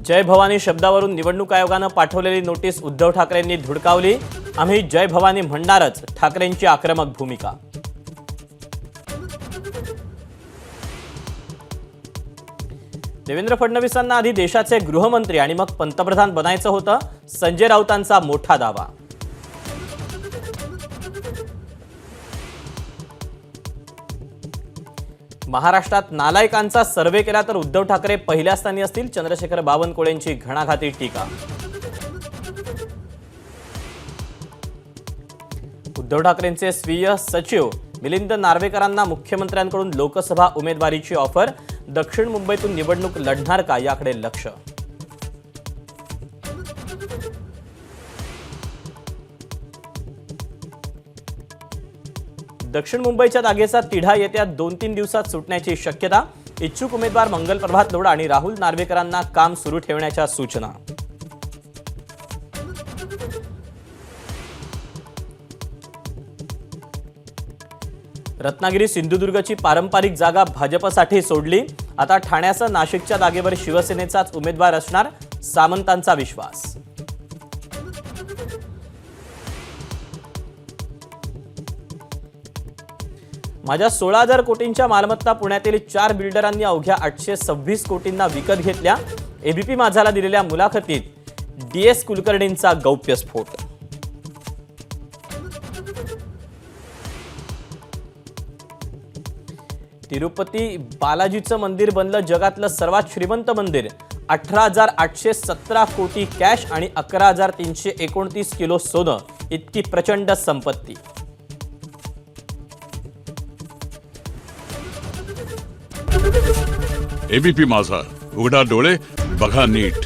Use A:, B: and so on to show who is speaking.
A: जय भवानी शब्दावरून निवडणूक आयोगानं पाठवलेली नोटीस उद्धव ठाकरेंनी धुडकावली। आम्ही जय भवानी म्हणणारच, ठाकरेंची आक्रमक भूमिका। देवेंद्र फडणवीसांना आधी देशाचे गृहमंत्री आणि मग पंतप्रधान बनायचं होतं, संजय राऊतांचा मोठा दावा। महाराष्ट्रात नालायकांचा सर्वे केला तर उद्धव ठाकरे पहिल्या स्थानी असतील, चंद्रशेखर बावनकुळेंची घणाघाती टीका। उद्धव ठाकरेंचे स्वीय सचिव मिलिंद नार्वेकरांना मुख्यमंत्र्यांकडून लोकसभा उमेदवारीची ऑफर। दक्षिण मुंबईतून निवडणूक लढणार का याकडे लक्ष। दक्षिण मुंबईच्या जागेचा तिढा येत्या 2-3 दिवसात सुटण्याची शक्यता। इच्छुक उमेदवार मंगल प्रभात लोढा आणि राहुल नार्वेकरांना काम सुरू ठेवण्याच्या सूचना। रत्नागिरी सिंधुदुर्गची पारंपरिक जागा भाजपसाठी सोडली। आता ठाण्यासह नाशिकच्या जागेवर शिवसेनेचाच उमेदवार असणार, सामंतांचा विश्वास। माझ्या 16,000 कोटींच्या मालमत्ता पुण्यातील 4 बिल्डरांनी अवघ्या 826 कोटींना विकत घेतल्या। एबीपी माझाला दिलेल्या मुलाखतीत DS कुलकर्णींचा गौप्यस्फोट। तिरुपती बालाजीचं मंदिर बनलं जगातलं सर्वात श्रीमंत मंदिर। 18,817 कोटी कॅश आणि 11,329 किलो सोनं, इतकी प्रचंड संपत्ती।
B: एबीपी माझा, उघडा डोळे बघा नीट।